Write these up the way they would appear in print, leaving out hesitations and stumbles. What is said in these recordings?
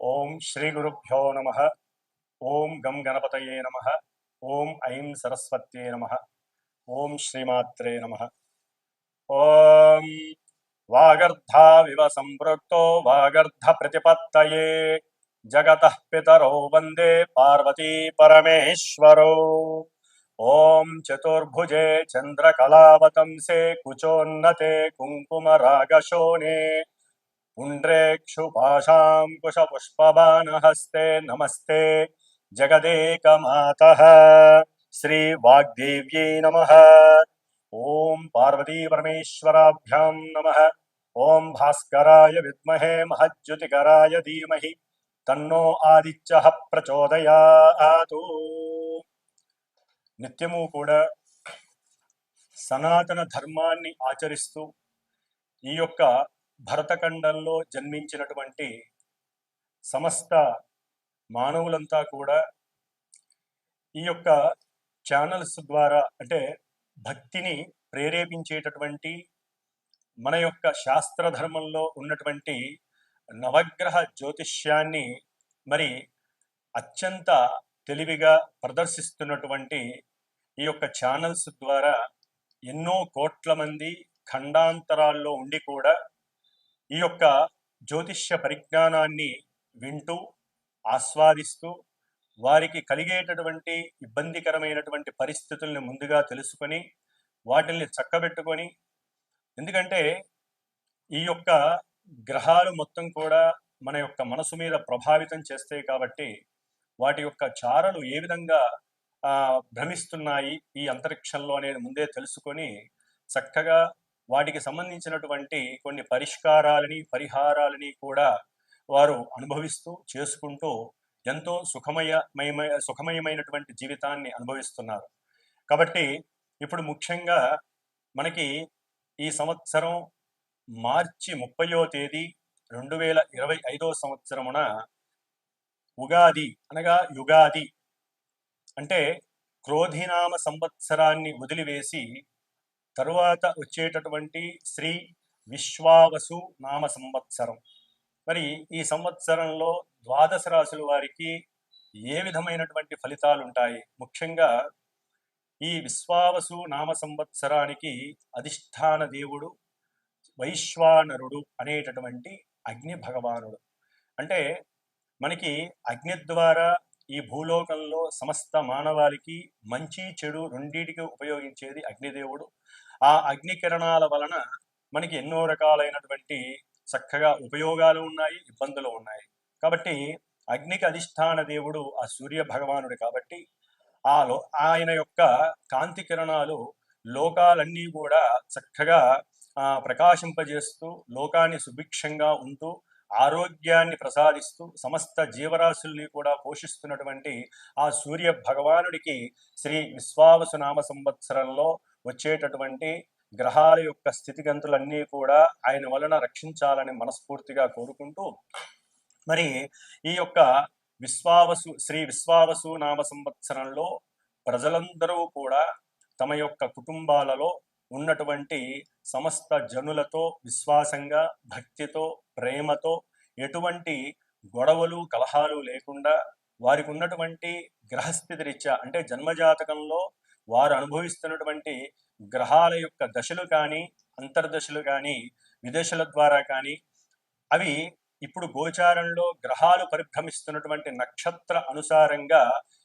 ఓం శ్రీ గురుభ్యో నమః. ఓం గం గణపతయే నమః. ఓం ఐం సరస్వత్యే నమః. ఓం శ్రీమాత్రే నమః. ఓం వాగర్ధావివ సంపృక్తో వాగర్ధ ప్రతిపత్తయే జగతః పితరో వందే పార్వతీ పరమేశ్వరో. ఓం చతుర్భుజే చంద్రకళావతంసే కుచోన్నతే కుంకుమరాగశోనే पुण्ड्रेक्षुपाशाङ्कुशपुष्पबाणहस्ते नमस्ते जगदेकमातः श्रीवाग्देव्यै नमः. ॐ पार्वतीपरमेश्वराभ्यां नमः. ॐ भास्कराय विद्महे महज्योतिकराय धीमहि तन्नो आदित्यः प्रचोदयातु. నిత్యము కూడా సనాతన ధర్మాన్ని ఆచరిస్తూ ఈ యొక్క భరతఖండంలో జన్మించినటువంటి సమస్త మానవులంతా కూడా ఈ యొక్క ఛానల్స్ ద్వారా అంటే భక్తిని ప్రేరేపించేటటువంటి మన యొక్క శాస్త్రధర్మంలో ఉన్నటువంటి నవగ్రహ జ్యోతిష్యాన్ని మరి అత్యంత తెలివిగా ప్రదర్శిస్తున్నటువంటి ఈ యొక్క ఛానల్స్ ద్వారా ఎన్నో కోట్ల మంది ఖండాంతరాల్లో ఉండి కూడా ఈ యొక్క జ్యోతిష్య పరిజ్ఞానాన్ని వింటూ ఆస్వాదిస్తూ వారికి కలిగేటటువంటి ఇబ్బందికరమైనటువంటి పరిస్థితుల్ని ముందుగా తెలుసుకొని వాటిల్ని చక్కబెట్టుకొని, ఎందుకంటే ఈ యొక్క గ్రహాలు మొత్తం కూడా మన యొక్క మనసు మీద ప్రభావితం చేస్తాయి కాబట్టి వాటి యొక్క చారలు ఏ విధంగా భ్రమిస్తున్నాయి ఈ అంతరిక్షంలో అనేది ముందే తెలుసుకొని చక్కగా వాటికి సంబంధించినటువంటి కొన్ని పరిహారాలని కూడా వారు అనుభవిస్తూ చేసుకుంటూ ఎంతో సుఖమయమైనటువంటి జీవితాన్ని అనుభవిస్తున్నారు. కాబట్టి ఇప్పుడు ముఖ్యంగా మనకి ఈ సంవత్సరం మార్చి 30వ తేదీ 2025వ సంవత్సరమున ఉగాది అనగా యుగాది అంటే క్రోధినామ సంవత్సరాన్ని వదిలివేసి తరువాత వచ్చేటటువంటి శ్రీ విశ్వావసు నామ సంవత్సరం. మరి ఈ సంవత్సరంలో ద్వాదశ రాశుల వారికి ఏ విధమైనటువంటి ఫలితాలు ఉంటాయి? ముఖ్యంగా ఈ విశ్వావసు నామ సంవత్సరానికి అధిష్టాన దేవుడు వైశ్వానరుడు అనేటటువంటి అగ్ని భగవానుడు. అంటే మనకి అగ్ని ద్వారా ఈ భూలోకంలో సమస్త మానవాళికి మంచి చెడు రెండింటికి ఉపయోగించేది అగ్నిదేవుడు. ఆ అగ్ని కిరణాల వలన మనకి ఎన్నో రకాలైనటువంటి చక్కగా ఉపయోగాలు ఉన్నాయి, ఇబ్బందులు ఉన్నాయి. కాబట్టి అగ్నికి అధిష్టాన దేవుడు ఆ సూర్య భగవానుడు కాబట్టి ఆయన యొక్క కాంతి కిరణాలు లోకాలన్నీ కూడా చక్కగా ప్రకాశింపజేస్తూ లోకాన్ని సుభిక్షంగా ఉంటూ ఆరోగ్యాన్ని ప్రసాదిస్తూ సమస్త జీవరాశుల్ని కూడా పోషిస్తున్నటువంటి ఆ సూర్య భగవానుడికి శ్రీ విశ్వావసు నామ సంవత్సరంలో వచ్చేటటువంటి గ్రహాల యొక్క స్థితిగతులన్నీ కూడా ఆయన వలన రక్షించాలని మనస్ఫూర్తిగా కోరుకుంటూ, మరి ఈ యొక్క శ్రీ విశ్వావసు నామ సంవత్సరంలో ప్రజలందరూ కూడా తమ యొక్క కుటుంబాలలో ఉన్నటువంటి సమస్త జనులతో విశ్వాసంగా, భక్తితో, ప్రేమతో, ఎటువంటి గొడవలు కలహాలు లేకుండా వారికి ఉన్నటువంటి గ్రహస్థితి రీత్యా అంటే జన్మజాతకంలో వారు అనుభవిస్తున్నటువంటి గ్రహాల యొక్క దశలు కానీ, అంతర్దశలు కానీ, విదశల ద్వారా కానీ అవి ఇప్పుడు గోచారంలో గ్రహాలు పరిభ్రమిస్తున్నటువంటి నక్షత్ర అనుసారంగా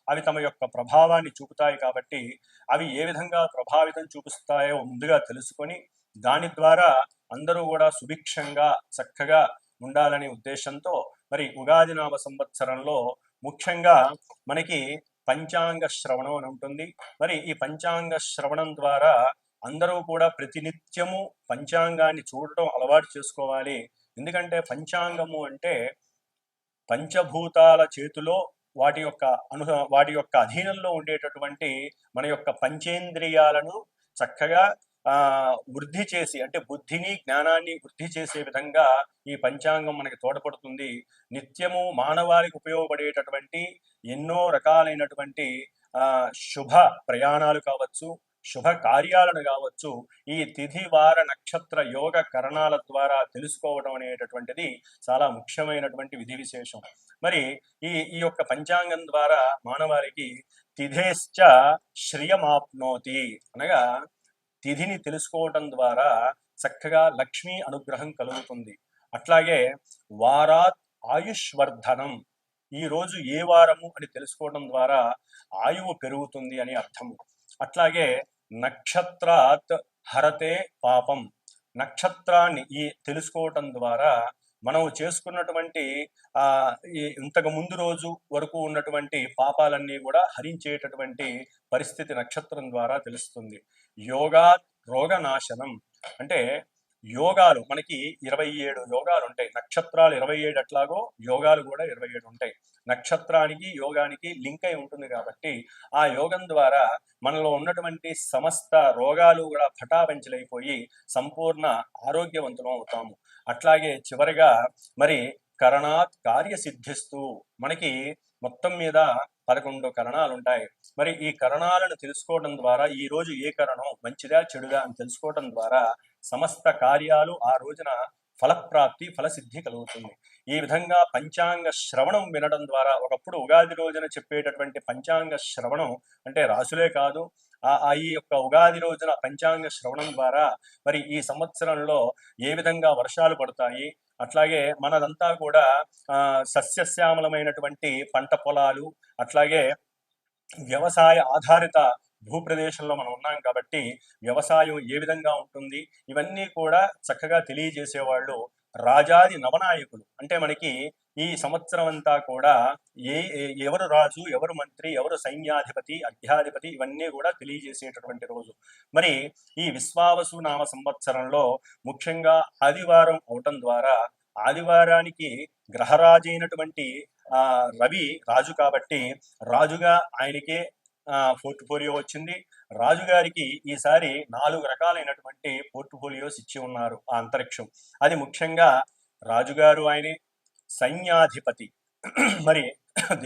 అవి తమ యొక్క ప్రభావాన్ని చూపుతాయి. కాబట్టి అవి ఏ విధంగా ప్రభావితం చూపిస్తాయో ముందుగా తెలుసుకొని దాని ద్వారా అందరూ కూడా సుభిక్షంగా చక్కగా ఉండాలనే ఉద్దేశంతో మరి ఉగాది నామ సంవత్సరంలో ముఖ్యంగా మనకి పంచాంగ శ్రవణం అని ఉంటుంది. మరి ఈ పంచాంగ శ్రవణం ద్వారా అందరూ కూడా ప్రతినిత్యము పంచాంగాన్ని చూడటం అలవాటు చేసుకోవాలి. ఎందుకంటే పంచాంగము అంటే పంచభూతాల చేతిలో వాటి యొక్క అధీనంలో ఉండేటటువంటి మన యొక్క పంచేంద్రియాలను చక్కగా వృద్ధి చేసి, అంటే బుద్ధిని జ్ఞానాన్ని వృద్ధి చేసే విధంగా ఈ పంచాంగం మనకి తోడ్పడుతుంది. నిత్యము మానవాళికి ఉపయోగపడేటటువంటి ఎన్నో రకాలైనటువంటి శుభ ప్రయాణాలు కావచ్చు, శుభ కార్యాలను కావచ్చు ఈ తిథి వార నక్షత్ర యోగ కరణాల ద్వారా తెలుసుకోవడం అనేటటువంటిది చాలా ముఖ్యమైనటువంటి విధి విశేషం. మరి ఈ ఈ యొక్క పంచాంగం ద్వారా మానవాళికి తిథేశ్చ శ్రియమాప్నోతి అనగా తిథిని తెలుసుకోవటం ద్వారా చక్కగా లక్ష్మీ అనుగ్రహం కలుగుతుంది. అట్లాగే వారాత్ ఆయుష్వర్ధనం, ఈ రోజు ఏ వారము అని తెలుసుకోవడం ద్వారా ఆయువు పెరుగుతుంది అని అర్థము. అట్లాగే నక్షత్రాత్ హరతే పాపం, నక్షత్రాన్ని ఈ తెలుసుకోవటం ద్వారా మనం చేసుకున్నటువంటి ఇంతకు ముందు రోజు వరకు ఉన్నటువంటి పాపాలన్నీ కూడా హరించేటటువంటి పరిస్థితి నక్షత్రం ద్వారా తెలుస్తుంది. యోగా రోగనాశనం, అంటే యోగాలు మనకి 27 యోగాలు ఉంటాయి. నక్షత్రాలు 27 అట్లాగో యోగాలు కూడా 27 ఉంటాయి. నక్షత్రానికి యోగానికి లింక్ అయి ఉంటుంది కాబట్టి ఆ యోగం ద్వారా మనలో ఉన్నటువంటి సమస్త రోగాలు కూడా పటాపంచలైపోయి సంపూర్ణ ఆరోగ్యవంతులం అవుతాము. అట్లాగే చివరిగా మరి కరణాత్ కార్యసిద్ధిస్తూ, మనకి మొత్తం మీద 11 కరణాలు ఉంటాయి. మరి ఈ కరణాలను తెలుసుకోవడం ద్వారా ఈ రోజు ఏ కరణం మంచిదా చెడుదా అని తెలుసుకోవడం ద్వారా సమస్త కార్యాలు ఆ రోజున ఫలప్రాప్తి ఫలసిద్ధి కలుగుతుంది. ఈ విధంగా పంచాంగ శ్రవణం వినడం ద్వారా, ఒకప్పుడు ఉగాది రోజున చెప్పేటటువంటి పంచాంగ శ్రవణం అంటే రాసులే కాదు, ఈ యొక్క ఉగాది రోజున పంచాంగ శ్రవణం ద్వారా మరి ఈ సంవత్సరంలో ఏ విధంగా వర్షాలు పడతాయి, అట్లాగే మనదంతా కూడా సస్యశ్యామలమైనటువంటి పంట పొలాలు, అట్లాగే వ్యవసాయ ఆధారిత భూప్రదేశంలో మనం ఉన్నాం కాబట్టి వ్యవసాయం ఏ విధంగా ఉంటుంది ఇవన్నీ కూడా చక్కగా తెలియజేసేవాళ్ళు రాజాది నవనాయకులు. అంటే మనకి ఈ సంవత్సరం అంతా కూడా ఎవరు రాజు, ఎవరు మంత్రి, ఎవరు సైన్యాధిపతి, అధ్యాధిపతి ఇవన్నీ కూడా తెలియజేసేటటువంటి రోజు. మరి ఈ విశ్వావసు నామ సంవత్సరంలో ముఖ్యంగా ఆదివారం అవటం ద్వారా, ఆదివారానికి గ్రహరాజు అయినటువంటి రవి రాజు కాబట్టి రాజుగా ఆయనకే పోర్ట్ఫోలియో వచ్చింది. రాజుగారికి ఈసారి 4 రకాలైనటువంటి పోర్ట్ఫోలియోస్ ఇచ్చి ఉన్నారు ఆ అంతరిక్షం. అది ముఖ్యంగా రాజుగారు ఆయనే సైన్యాధిపతి, మరి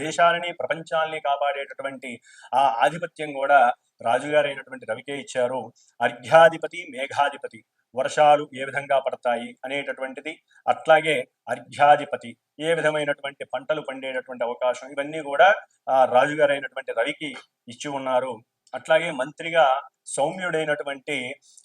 దేశాలని ప్రపంచాలని కాపాడేటటువంటి ఆ ఆధిపత్యం కూడా రాజుగారైనటువంటి రవికే ఇచ్చారు. అర్ఘ్యాధిపతి మేఘాధిపతి, వర్షాలు ఏ విధంగా పడతాయి అనేటటువంటిది, అట్లాగే అర్ఘ్యాధిపతి ఏ విధమైనటువంటి పంటలు పండేటటువంటి అవకాశం, ఇవన్నీ కూడా రాజుగారైనటువంటి రవికి ఇచ్చి ఉన్నారు. అట్లాగే మంత్రిగా సౌమ్యుడైనటువంటి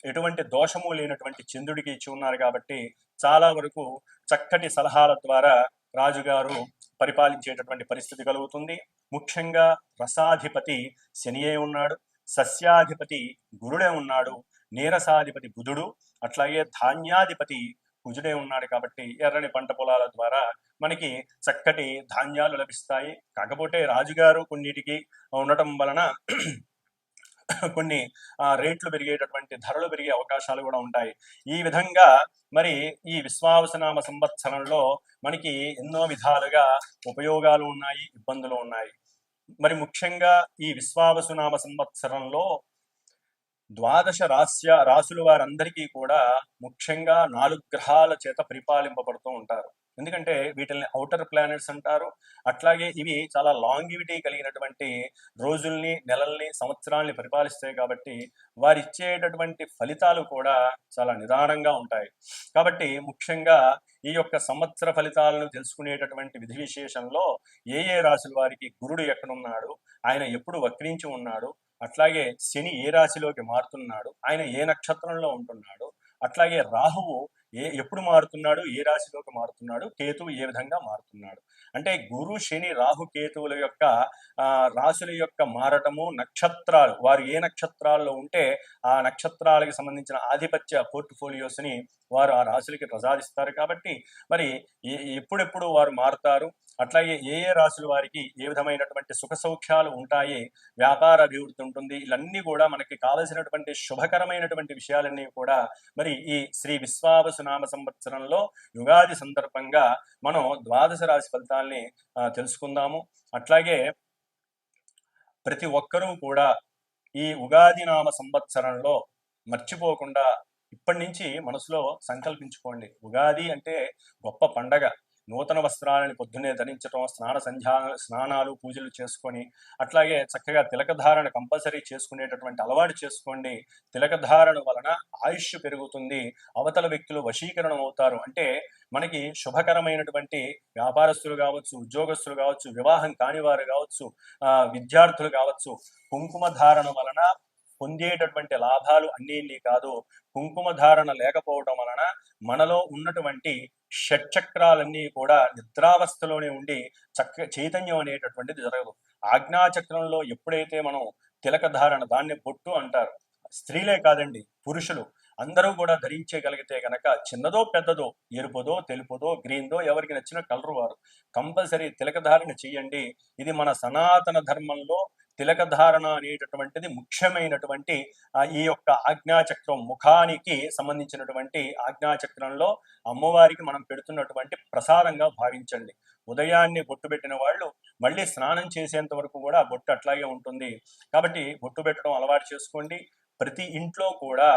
ఎటువంటి దోషము లేనటువంటి చంద్రుడికి ఇచ్చి ఉన్నారు కాబట్టి చాలా వరకు చక్కటి సలహాల ద్వారా రాజుగారు పరిపాలించేటటువంటి పరిస్థితి కలుగుతుంది. ముఖ్యంగా రసాధిపతి శనియే ఉన్నాడు, సస్యాధిపతి గురుడే ఉన్నాడు, నీరసాధిపతి బుధుడు, అట్లాగే ధాన్యాధిపతి కుజుడే ఉన్నాడు కాబట్టి ఎర్రని పంట పొలాల ద్వారా మనకి చక్కటి ధాన్యాలు లభిస్తాయి. కాకపోతే రాజుగారు కొన్నిటికి ఉండటం వలన కొన్ని రేట్లు పెరిగేటటువంటి ధరలు పెరిగే అవకాశాలు కూడా ఉంటాయి. ఈ విధంగా మరి ఈ విశ్వావసునామ సంవత్సరంలో మనకి ఎన్నో విధాలుగా ఉపయోగాలు ఉన్నాయి, ఇబ్బందులు ఉన్నాయి. మరి ముఖ్యంగా ఈ విశ్వావసునామ సంవత్సరంలో ద్వాదశ రాసుల వారందరికీ కూడా ముఖ్యంగా 4 గ్రహాల చేత పరిపాలింపబడుతూ ఉంటారు. ఎందుకంటే వీటిని ఔటర్ ప్లానెట్స్ అంటారు. అట్లాగే ఇవి చాలా లాంగివిటీ కలిగినటువంటి రోజుల్ని, నెలల్ని, సంవత్సరాల్ని పరిపాలిస్తాయి కాబట్టి వారు ఇచ్చేటటువంటి ఫలితాలు కూడా చాలా నిదానంగా ఉంటాయి. కాబట్టి ముఖ్యంగా ఈ యొక్క సంవత్సర ఫలితాలను తెలుసుకునేటటువంటి విధి విశేషంలో ఏ రాశుల వారికి గురుడు ఎక్కడున్నాడు, ఆయన ఎప్పుడు వక్రించి ఉన్నాడు, అట్లాగే శని ఏ రాశిలోకి మారుతున్నాడు, ఆయన ఏ నక్షత్రంలో ఉంటున్నాడు, అట్లాగే రాహువు ఎప్పుడు మారుతున్నాడు, ఏ రాశిలోకి మారుతున్నాడు, కేతువు ఏ విధంగా మారుతున్నాడు. అంటే గురు శని రాహు కేతువుల యొక్క రాశుల యొక్క మారటము, నక్షత్రాలు వారు ఏ నక్షత్రాల్లో ఉంటే ఆ నక్షత్రాలకు సంబంధించిన ఆధిపత్య పోర్ట్ఫోలియోస్ని వారు ఆ రాశులకి ప్రసాదిస్తారు. కాబట్టి మరి ఎప్పుడెప్పుడు వారు మారుతారు, అట్లాగే ఏ రాశుల వారికి ఏ విధమైనటువంటి సుఖ సౌఖ్యాలు ఉంటాయి, వ్యాపార అభివృద్ధి ఉంటుంది, ఇవన్నీ కూడా మనకి కావలసినటువంటి శుభకరమైనటువంటి విషయాలన్నీ కూడా మరి ఈ శ్రీ విశ్వావసునామ సంవత్సరంలో యుగాది సందర్భంగా మనం ద్వాదశ రాశి ఫలితాల్ని తెలుసుకుందాము. అట్లాగే ప్రతి ఒక్కరూ కూడా ఈ ఉగాది నామ సంవత్సరంలో మర్చిపోకుండా ఇప్పటి నుంచి మనసులో సంకల్పించుకోండి. ఉగాది అంటే గొప్ప పండగ. నూతన వస్త్రాలని పొద్దున్నే ధరించడం, స్నానాలు పూజలు చేసుకొని అట్లాగే చక్కగా తిలకధారణ కంపల్సరీ చేసుకునేటటువంటి అలవాటు చేసుకోండి. తిలకధారణ వలన ఆయుష్ పెరుగుతుంది, అవతల వ్యక్తులు వశీకరణం అవుతారు. అంటే మనకి శుభకరమైనటువంటి వ్యాపారస్తులు కావచ్చు, ఉద్యోగస్తులు కావచ్చు, వివాహం కాని వారు కావచ్చు, విద్యార్థులు కావచ్చు, కుంకుమ ధారణ వలన పొందేటటువంటి లాభాలు అన్నీ కాదు. కుంకుమ ధారణ లేకపోవడం వలన మనలో ఉన్నటువంటి షట్చక్రాలన్నీ కూడా నిద్రావస్థలోనే ఉండి చైతన్యం అనేటటువంటిది జరగదు. ఆజ్ఞాచక్రంలో ఎప్పుడైతే మనం తిలక ధారణ, దాన్ని బొట్టు అంటారు, స్త్రీలే కాదండి, పురుషులు అందరూ కూడా ధరించగలిగితే గనక చిన్నదో పెద్దదో, ఎరుపుదో తెలుపుదో గ్రీన్దో ఎవరికి నచ్చిన కలరు వారు కంపల్సరీ తిలక ధారణ చెయ్యండి. ఇది మన సనాతన ధర్మంలో తిలక ధారణ అనేటటువంటిది ముఖ్యమైనటువంటి ఈ యొక్క ఆజ్ఞాచక్రం, ముఖానికి సంబంధించినటువంటి ఆజ్ఞాచక్రంలో అమ్మవారికి మనం పెడుతున్నటువంటి ప్రసాదంగా భావించండి. ఉదయాన్నే బొట్టు పెట్టిన వాళ్ళు మళ్ళీ స్నానం చేసేంత వరకు కూడా ఆ బొట్టు అట్లాగే ఉంటుంది. కాబట్టి బొట్టు పెట్టడం అలవాటు చేసుకోండి. ప్రతి ఇంట్లో కూడా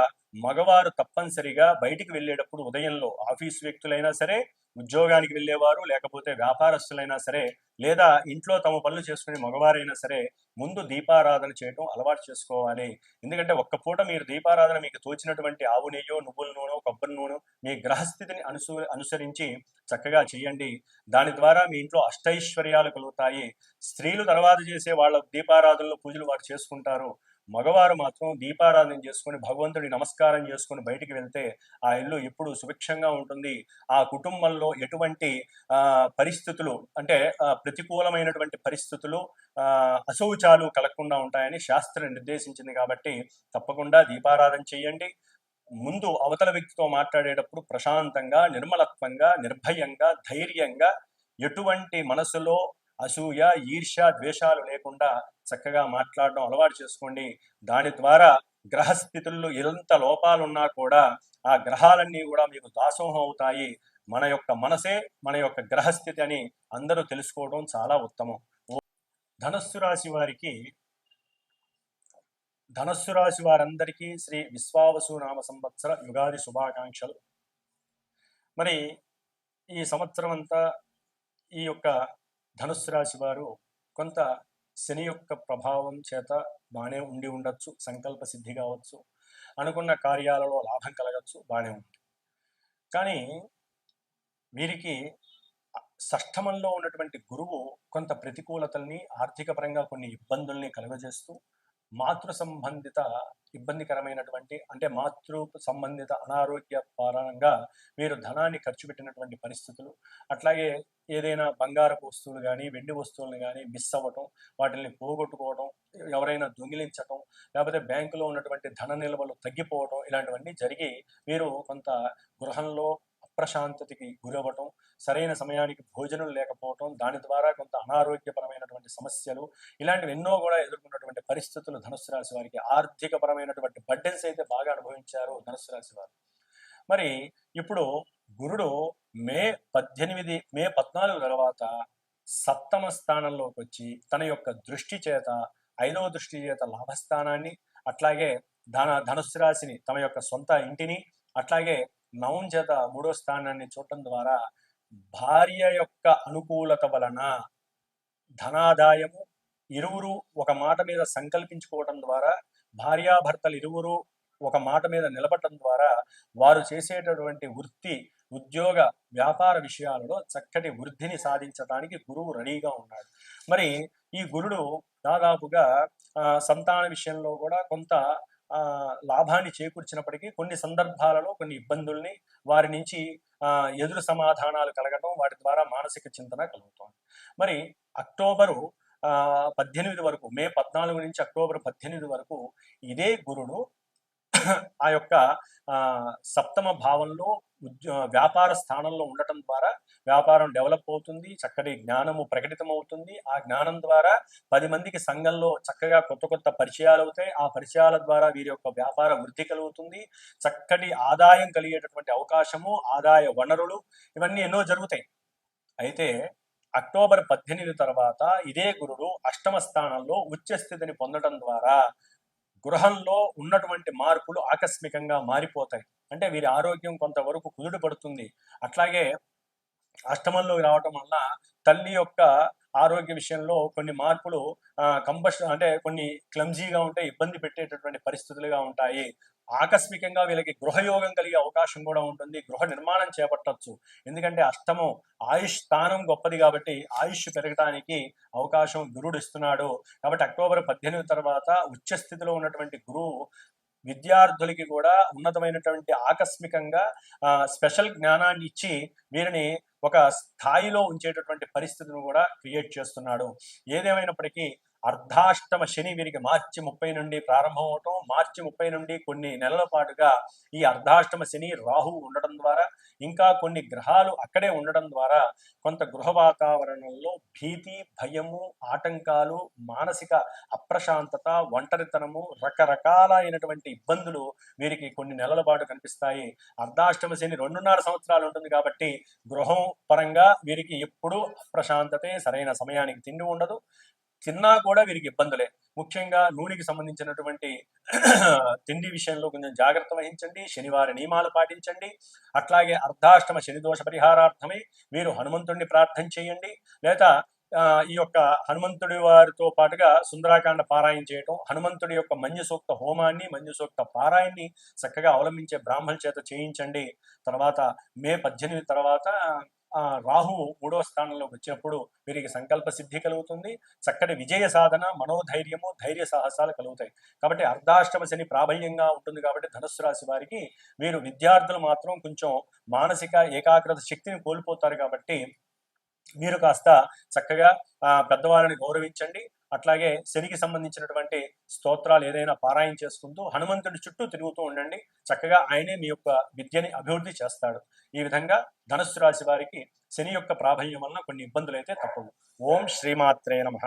మగవారు తప్పనిసరిగా బయటికి వెళ్ళేటప్పుడు ఉదయంలో, ఆఫీసు వ్యక్తులైనా సరే, ఉద్యోగానికి వెళ్ళేవారు, లేకపోతే వ్యాపారస్తులైనా సరే, లేదా ఇంట్లో తమ పనులు చేసుకునే మగవారైనా సరే, ముందు దీపారాధన చేయడం అలవాటు చేసుకోవాలి. ఎందుకంటే ఒక్క పూట మీరు దీపారాధన మీకు తోచినటువంటి ఆవు నెయ్యో, నువ్వుల నూనె, కొబ్బరి నూనె మీ గ్రహస్థితిని అనుసరించి చక్కగా చేయండి. దాని ద్వారా మీ ఇంట్లో అష్టైశ్వర్యాలు కలుగుతాయి. స్త్రీలు తర్వాత చేసే వాళ్ళ దీపారాధనలో పూజలు వారు చేసుకుంటారు. మగవారు మాత్రం దీపారాధన చేసుకుని భగవంతుడి నమస్కారం చేసుకుని బయటికి వెళ్తే ఆ ఇల్లు ఎప్పుడు సుభిక్షంగా ఉంటుంది. ఆ కుటుంబంలో ఎటువంటి పరిస్థితులు అంటే ప్రతికూలమైనటువంటి పరిస్థితులు, అశౌచాలు కలగకుండా ఉంటాయని శాస్త్రం నిర్దేశించింది. కాబట్టి తప్పకుండా దీపారాధన చేయండి. ముందు అవతల వ్యక్తితో మాట్లాడేటప్పుడు ప్రశాంతంగా, నిర్మలత్వంగా, నిర్భయంగా, ధైర్యంగా, ఎటువంటి మనసులో అసూయ, ఈర్ష్య, ద్వేషాలు లేకుండా చక్కగా మాట్లాడడం అలవాటు చేసుకోండి. దాని ద్వారా గ్రహస్థితుల్లో ఎంత లోపాలున్నా కూడా ఆ గ్రహాలన్నీ కూడా మీకు దాసోహం అవుతాయి. మన యొక్క మనసే మన యొక్క గ్రహస్థితి అని అందరూ తెలుసుకోవడం చాలా ఉత్తమం. ధనస్సు రాశి వారందరికీ శ్రీ విశ్వావసు నామ సంవత్సర యుగాది శుభాకాంక్షలు. మరి ఈ సంవత్సరం అంతా ఈ యొక్క ధనుస్సు రాశి వారు కొంత శని యొక్క ప్రభావం చేత బాగానే ఉండి ఉండొచ్చు. సంకల్ప సిద్ధి కావచ్చు, అనుకున్న కార్యాలలో లాభం కలగచ్చు, బాగానే ఉంది. కానీ వీరికి షష్ఠమంలో ఉన్నటువంటి గురువు కొంత ప్రతికూలతల్ని, ఆర్థిక పరంగా కొన్ని ఇబ్బందుల్ని కలుగజేస్తూ మాతృ సంబంధిత ఇబ్బందికరమైనటువంటి అంటే మాతృ సంబంధిత అనారోగ్య పరంగా మీరు ధనాన్ని ఖర్చు పెట్టినటువంటి పరిస్థితులు, అట్లాగే ఏదైనా బంగారపు వస్తువులు కానీ వెండి వస్తువులను కానీ మిస్ అవ్వటం, వాటిని పోగొట్టుకోవడం, ఎవరైనా దొంగిలించటం, లేకపోతే బ్యాంకులో ఉన్నటువంటి ధన నిల్వలు తగ్గిపోవటం, ఇలాంటివన్నీ జరిగి మీరు కొంత గృహంలో అప్రశాంతతకి గురవ్వటం, సరైన సమయానికి భోజనం లేకపోవటం, దాని ద్వారా కొంత అనారోగ్యపరమైనటువంటి సమస్యలు, ఇలాంటివి ఎన్నో కూడా ఎదుర్కొన్నటువంటి పరిస్థితులు ధనుస్సు రాశి వారికి. ఆర్థికపరమైనటువంటి బర్డెన్స్ అయితే బాగా అనుభవించారు ధనుస్సు రాశి వారు. మరి ఇప్పుడు గురుడు మే 14 తర్వాత సప్తమ స్థానంలోకి వచ్చి తన యొక్క దృష్టి చేత, 5వ దృష్టి చేత లాభస్థానాన్ని, అట్లాగే ధనుస్సు రాశిని, తమ యొక్క సొంత ఇంటిని, అట్లాగే నవం చేత 3వ స్థానాన్ని చూడటం ద్వారా భార్య యొక్క అనుకూలత వలన ధనాదాయము, ఇరువురు ఒక మాట మీద సంకల్పించుకోవడం ద్వారా, భార్యాభర్తలు ఇరువురు ఒక మాట మీద నిలబడటం ద్వారా వారు చేసేటటువంటి వృత్తి, ఉద్యోగ, వ్యాపార విషయాలలో చక్కటి వృద్ధిని సాధించడానికి గురువు రెడీగా ఉన్నాడు. మరి ఈ గురుడు దాదాపుగా సంతాన విషయంలో కూడా కొంత లాభాన్ని చేకూర్చినప్పటికీ కొన్ని సందర్భాలలో కొన్ని ఇబ్బందుల్ని, వారి నుంచి ఎదురు సమాధానాలు కలగటం, వాటి ద్వారా మానసిక చింతన కలుగుతుంది. మరి అక్టోబరు 18 వరకు, మే 14 నుంచి అక్టోబర్ 18 వరకు ఇదే గురుడు ఆ యొక్క సప్తమ భావంలో వ్యాపార స్థానంలో ఉండటం ద్వారా వ్యాపారం డెవలప్ అవుతుంది, చక్కటి జ్ఞానము ప్రకటితం అవుతుంది. ఆ జ్ఞానం ద్వారా 10 మందికి సంఘంలో చక్కగా కొత్త కొత్త పరిచయాలు అవుతాయి. ఆ పరిచయాల ద్వారా వీరి యొక్క వ్యాపార వృద్ధి కలుగుతుంది, చక్కటి ఆదాయం కలిగేటటువంటి అవకాశము, ఆదాయ వనరులు, ఇవన్నీ ఎన్నో జరుగుతాయి. అయితే అక్టోబర్ 18 తర్వాత ఇదే గురుడు అష్టమ స్థానంలో ఉచ్చ స్థితిని పొందడం ద్వారా గృహంలో ఉన్నటువంటి మార్పులు ఆకస్మికంగా మారిపోతాయి. అంటే వీరి ఆరోగ్యం కొంతవరకు కుదుట పడుతుంది. అట్లాగే అష్టమంలోకి రావటం వల్ల తల్లి యొక్క ఆరోగ్య విషయంలో కొన్ని మార్పులు కంబషన్ అంటే కొన్ని క్లమ్జీగా ఉంటే ఇబ్బంది పెట్టేటటువంటి పరిస్థితులుగా ఉంటాయి. ఆకస్మికంగా వీళ్ళకి గృహయోగం కలిగే అవకాశం కూడా ఉంటుంది. గృహ నిర్మాణం చేపట్టచ్చు. ఎందుకంటే అష్టమం ఆయుష్ స్థానం గొప్పది కాబట్టి ఆయుష్ పెరగడానికి అవకాశం గురుడు ఇస్తున్నాడు. కాబట్టి అక్టోబర్ 18 తర్వాత ఉచ్చ స్థితిలో ఉన్నటువంటి గురువు విద్యార్థులకి కూడా ఉన్నతమైనటువంటి ఆకస్మికంగా స్పెషల్ జ్ఞానాన్ని ఇచ్చి వీరిని ఒక స్థాయిలో ఉంచేటటువంటి పరిస్థితిని కూడా క్రియేట్ చేస్తున్నాడు. ఏదేమైనప్పటికీ అర్ధాష్టమ శని వీరికి మార్చి 30 నుండి ప్రారంభం అవటం, మార్చి 30 నుండి కొన్ని నెలల పాటుగా ఈ అర్ధాష్టమ శని రాహు ఉండడం ద్వారా, ఇంకా కొన్ని గ్రహాలు అక్కడే ఉండడం ద్వారా కొంత గృహ వాతావరణంలో భీతి, భయము, ఆటంకాలు, మానసిక అప్రశాంతత, ఒంటరితనము, రకరకాలైనటువంటి ఇబ్బందులు వీరికి కొన్ని నెలల పాటు కనిపిస్తాయి. అర్ధాష్టమ శని 2.5 సంవత్సరాలు ఉంటుంది కాబట్టి గృహం పరంగా వీరికి ఎప్పుడూ అప్రశాంతతే, సరైన సమయానికి తిండి ఉండదు, తిన్నా కూడా వీరికి ఇబ్బందులే. ముఖ్యంగా నూనెకి సంబంధించినటువంటి తిండి విషయంలో కొంచెం జాగ్రత్త వహించండి. శనివారి నియమాలు పాటించండి. అట్లాగే అర్ధాష్టమ శని దోష పరిహారార్థమై మీరు హనుమంతుడిని ప్రార్థన చేయండి. లేదా ఈ యొక్క హనుమంతుడి వారితో పాటుగా సుందరాకాండ పారాయణ చేయటం, హనుమంతుడి యొక్క మంజు సూక్త హోమాన్ని, మంజు సూక్త పారాయణని చక్కగా అవలంబించే బ్రాహ్మణుల చేత చేయించండి. తర్వాత మే 18 తర్వాత రాహువు 3వ స్థానంలోకి వచ్చినప్పుడు వీరికి సంకల్ప సిద్ధి కలుగుతుంది. చక్కటి విజయ సాధన, మనోధైర్యము, ధైర్య సాహసాలు కలుగుతాయి. కాబట్టి అర్ధాష్టమ శని ప్రాబల్యంగా ఉంటుంది కాబట్టి ధనుస్సు రాశి వారికి వీరు విద్యార్థులు మాత్రం కొంచెం మానసిక ఏకాగ్రత శక్తిని కోల్పోతారు. కాబట్టి మీరు కాస్త చక్కగా పెద్దవాళ్ళని గౌరవించండి. అట్లాగే శనికి సంబంధించినటువంటి స్తోత్రాలు ఏదైనా పారాయణ చేసుకుంటూ హనుమంతుడి చుట్టూ తిరుగుతూ ఉండండి. చక్కగా ఆయనే మీ యొక్క విద్యని అభివృద్ధి చేస్తాడు. ఈ విధంగా ధనుస్సు రాశి వారికి శని యొక్క ప్రాబల్యం వలన కొన్ని ఇబ్బందులు అయితే తప్పవు. ఓం శ్రీమాత్రే నమః.